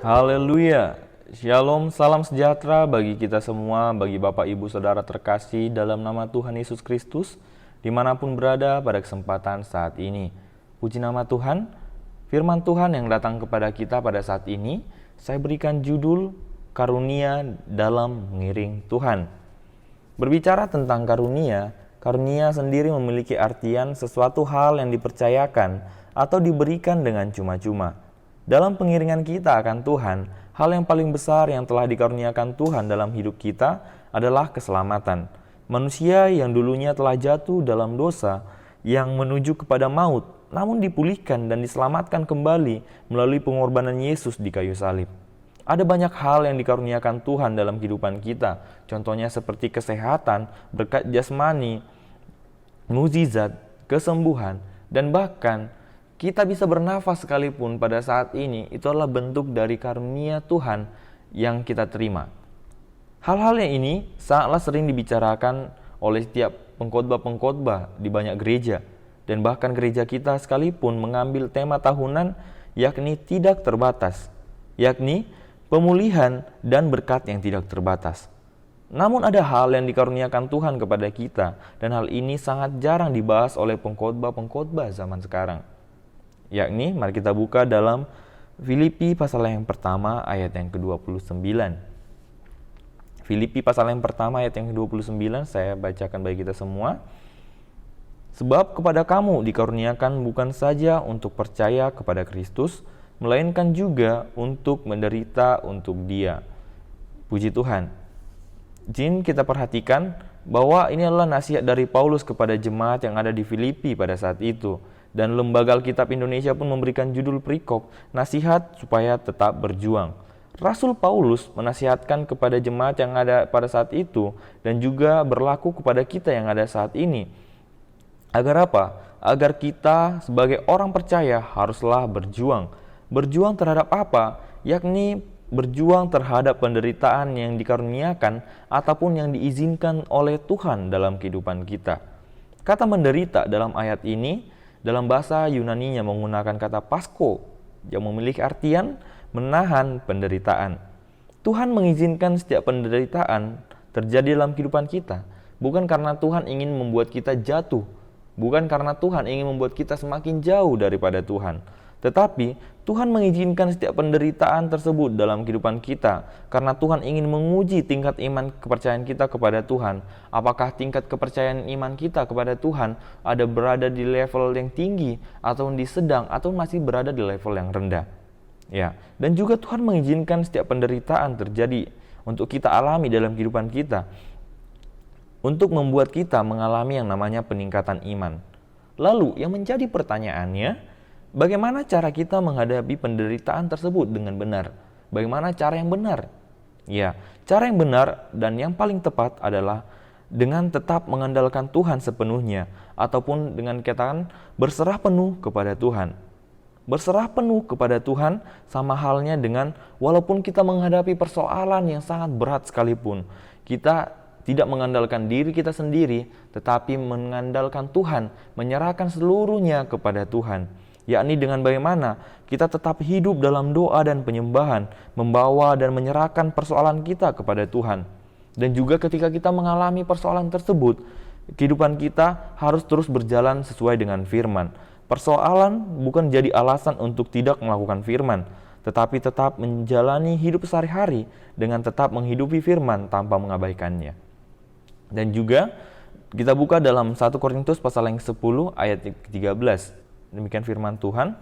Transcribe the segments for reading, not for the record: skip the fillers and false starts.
Haleluya. Shalom, salam sejahtera bagi kita semua, bagi Bapak Ibu Saudara terkasih dalam nama Tuhan Yesus Kristus, dimanapun berada pada kesempatan saat ini. Puji nama Tuhan, firman Tuhan yang datang kepada kita pada saat ini, saya berikan judul Karunia dalam Mengiring Tuhan. Berbicara tentang karunia, karunia sendiri memiliki artian sesuatu hal yang dipercayakan atau diberikan dengan cuma-cuma. Dalam pengiringan kita akan Tuhan, hal yang paling besar yang telah dikaruniakan Tuhan dalam hidup kita adalah keselamatan. Manusia yang dulunya telah jatuh dalam dosa, yang menuju kepada maut, namun dipulihkan dan diselamatkan kembali melalui pengorbanan Yesus di kayu salib. Ada banyak hal yang dikaruniakan Tuhan dalam kehidupan kita, contohnya seperti kesehatan, berkat jasmani, mukjizat, kesembuhan, dan bahkan kita bisa bernafas sekalipun pada saat ini, itu adalah bentuk dari karunia Tuhan yang kita terima. Hal-hal yang ini sangatlah sering dibicarakan oleh setiap pengkhotbah-pengkhotbah di banyak gereja, dan bahkan gereja kita sekalipun mengambil tema tahunan yakni tidak terbatas, yakni pemulihan dan berkat yang tidak terbatas. Namun ada hal yang dikaruniakan Tuhan kepada kita, dan hal ini sangat jarang dibahas oleh pengkhotbah-pengkhotbah zaman sekarang. Yakni, mari kita buka dalam Filipi pasal yang pertama ayat yang ke-29. Filipi pasal yang pertama ayat yang ke-29, saya bacakan bagi kita semua. Sebab kepada kamu dikaruniakan bukan saja untuk percaya kepada Kristus, melainkan juga untuk menderita untuk Dia. Puji Tuhan. Jin kita perhatikan bahwa ini adalah nasihat dari Paulus kepada jemaat yang ada di Filipi pada saat itu. Dan Lembaga Alkitab Indonesia pun memberikan judul perikop, nasihat supaya tetap berjuang. Rasul Paulus menasihatkan kepada jemaat yang ada pada saat itu dan juga berlaku kepada kita yang ada saat ini. Agar apa? Agar kita sebagai orang percaya haruslah berjuang. Berjuang terhadap apa? Yakni berjuang terhadap penderitaan yang dikaruniakan ataupun yang diizinkan oleh Tuhan dalam kehidupan kita. Kata menderita dalam ayat ini dalam bahasa Yunani-nya menggunakan kata pasko yang memiliki artian menahan penderitaan. Tuhan mengizinkan setiap penderitaan terjadi dalam kehidupan kita, bukan karena Tuhan ingin membuat kita jatuh, bukan karena Tuhan ingin membuat kita semakin jauh daripada Tuhan. Tetapi Tuhan mengizinkan setiap penderitaan tersebut dalam kehidupan kita karena Tuhan ingin menguji tingkat iman kepercayaan kita kepada Tuhan. Apakah tingkat kepercayaan iman kita kepada Tuhan ada berada di level yang tinggi atau di sedang atau masih berada di level yang rendah. Ya, dan juga Tuhan mengizinkan setiap penderitaan terjadi untuk kita alami dalam kehidupan kita untuk membuat kita mengalami yang namanya peningkatan iman. Lalu yang menjadi pertanyaannya, bagaimana cara kita menghadapi penderitaan tersebut dengan benar? Bagaimana cara yang benar? Ya, cara yang benar dan yang paling tepat adalah dengan tetap mengandalkan Tuhan sepenuhnya, ataupun dengan katakan berserah penuh kepada Tuhan. Berserah penuh kepada Tuhan sama halnya dengan walaupun kita menghadapi persoalan yang sangat berat sekalipun, kita tidak mengandalkan diri kita sendiri, tetapi mengandalkan Tuhan, menyerahkan seluruhnya kepada Tuhan. Yakni dengan bagaimana kita tetap hidup dalam doa dan penyembahan, membawa dan menyerahkan persoalan kita kepada Tuhan. Dan juga ketika kita mengalami persoalan tersebut, kehidupan kita harus terus berjalan sesuai dengan firman. Persoalan bukan jadi alasan untuk tidak melakukan firman, tetapi tetap menjalani hidup sehari-hari dengan tetap menghidupi firman tanpa mengabaikannya. Dan juga kita buka dalam 1 Korintus pasal yang 10 ayat 13. Demikian firman Tuhan,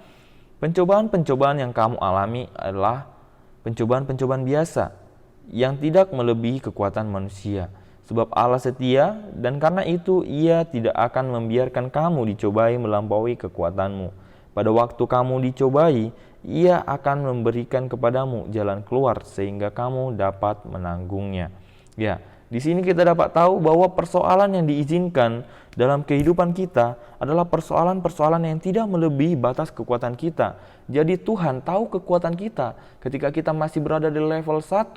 pencobaan-pencobaan yang kamu alami adalah pencobaan-pencobaan biasa yang tidak melebihi kekuatan manusia. Sebab Allah setia dan karena itu Ia tidak akan membiarkan kamu dicobai melampaui kekuatanmu. Pada waktu kamu dicobai, Ia akan memberikan kepadamu jalan keluar sehingga kamu dapat menanggungnya. Ya, di sini kita dapat tahu bahwa persoalan yang diizinkan dalam kehidupan kita adalah persoalan-persoalan yang tidak melebihi batas kekuatan kita. Jadi Tuhan tahu kekuatan kita. Ketika kita masih berada di level 1,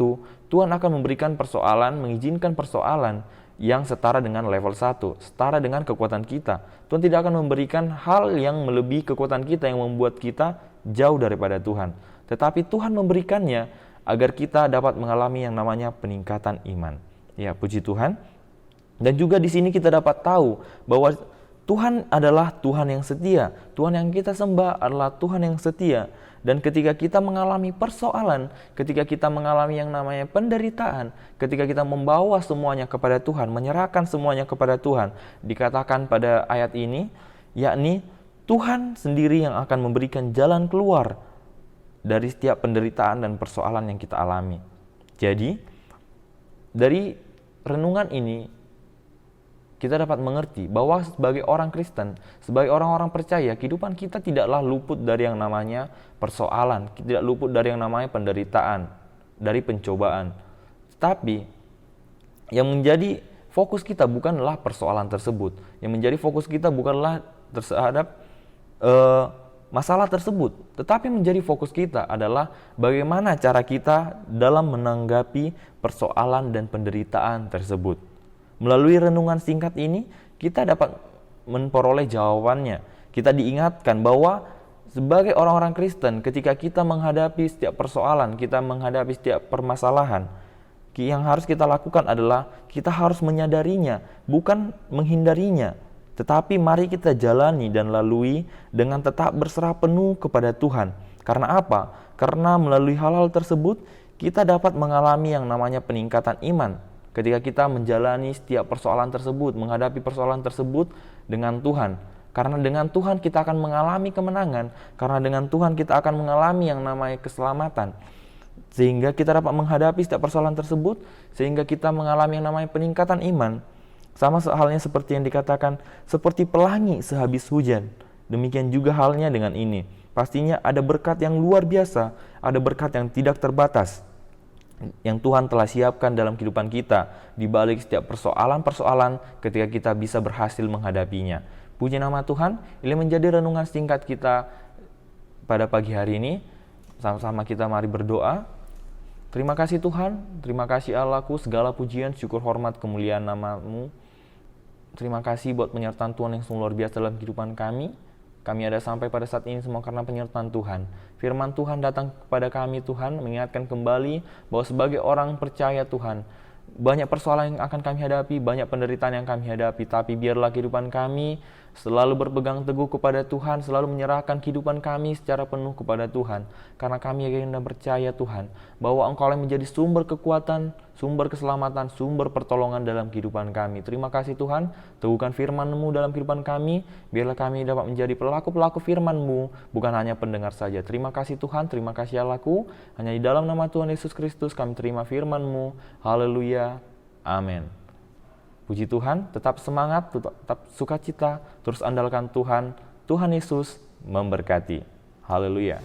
Tuhan akan memberikan persoalan, mengizinkan persoalan yang setara dengan level 1, setara dengan kekuatan kita. Tuhan tidak akan memberikan hal yang melebihi kekuatan kita yang membuat kita jauh daripada Tuhan. tetapi Tuhan memberikannya agar kita dapat mengalami yang namanya peningkatan iman. Ya, puji Tuhan. Dan juga di sini kita dapat tahu bahwa Tuhan adalah Tuhan yang setia. Tuhan yang kita sembah adalah Tuhan yang setia. Dan ketika kita mengalami persoalan, ketika kita mengalami yang namanya penderitaan, ketika kita membawa semuanya kepada Tuhan, menyerahkan semuanya kepada Tuhan, dikatakan pada ayat ini, yakni Tuhan sendiri yang akan memberikan jalan keluar dari setiap penderitaan dan persoalan yang kita alami. Jadi, dari renungan ini, kita dapat mengerti bahwa sebagai orang Kristen, sebagai orang-orang percaya, kehidupan kita tidaklah luput dari yang namanya persoalan, tidak luput dari yang namanya penderitaan, dari pencobaan. Tetapi yang menjadi fokus kita bukanlah persoalan tersebut. Yang menjadi fokus kita bukanlah terhadap masalah tersebut, tetapi menjadi fokus kita adalah bagaimana cara kita dalam menanggapi persoalan dan penderitaan tersebut. Melalui renungan singkat ini, kita dapat memperoleh jawabannya. Kita diingatkan bahwa sebagai orang-orang Kristen, ketika kita menghadapi setiap persoalan, kita menghadapi setiap permasalahan, yang harus kita lakukan adalah kita harus menyadarinya, bukan menghindarinya. Tetapi mari kita jalani dan lalui dengan tetap berserah penuh kepada Tuhan. Karena apa? Karena melalui hal-hal tersebut, kita dapat mengalami yang namanya peningkatan iman. Ketika kita menjalani setiap persoalan tersebut, menghadapi persoalan tersebut dengan Tuhan. Karena dengan Tuhan kita akan mengalami kemenangan. Karena dengan Tuhan kita akan mengalami yang namanya keselamatan. Sehingga kita dapat menghadapi setiap persoalan tersebut, sehingga kita mengalami yang namanya peningkatan iman. Sama halnya seperti yang dikatakan, seperti pelangi sehabis hujan. Demikian juga halnya dengan ini. Pastinya ada berkat yang luar biasa, ada berkat yang tidak terbatas yang Tuhan telah siapkan dalam kehidupan kita di balik setiap persoalan-persoalan ketika kita bisa berhasil menghadapinya. Puji nama Tuhan. Ini menjadi renungan singkat kita pada pagi hari ini. Sama-sama kita mari berdoa. Terima kasih Tuhan, terima kasih Allahku, segala pujian, syukur, hormat, kemuliaan nama-Mu. Terima kasih buat penyertaan Tuhan yang sungguh luar biasa dalam kehidupan kami. Kami ada sampai pada saat ini semua karena penyertaan Tuhan. Firman Tuhan datang kepada kami Tuhan, mengingatkan kembali bahwa sebagai orang percaya Tuhan, banyak persoalan yang akan kami hadapi, banyak penderitaan yang kami hadapi, tapi biarlah kehidupan kami selalu berpegang teguh kepada Tuhan, selalu menyerahkan kehidupan kami secara penuh kepada Tuhan. Karena kami yakin dan percaya Tuhan, bahwa Engkau yang menjadi sumber kekuatan, sumber keselamatan, sumber pertolongan dalam kehidupan kami. Terima kasih Tuhan, teguhkan firman-Mu dalam kehidupan kami, biarlah kami dapat menjadi pelaku-pelaku firman-Mu, bukan hanya pendengar saja. Terima kasih Tuhan, terima kasih Allahku, hanya di dalam nama Tuhan Yesus Kristus kami terima firman-Mu. Haleluya, amin. Puji Tuhan, tetap semangat, tetap sukacita, terus andalkan Tuhan. Tuhan Yesus memberkati. Haleluya.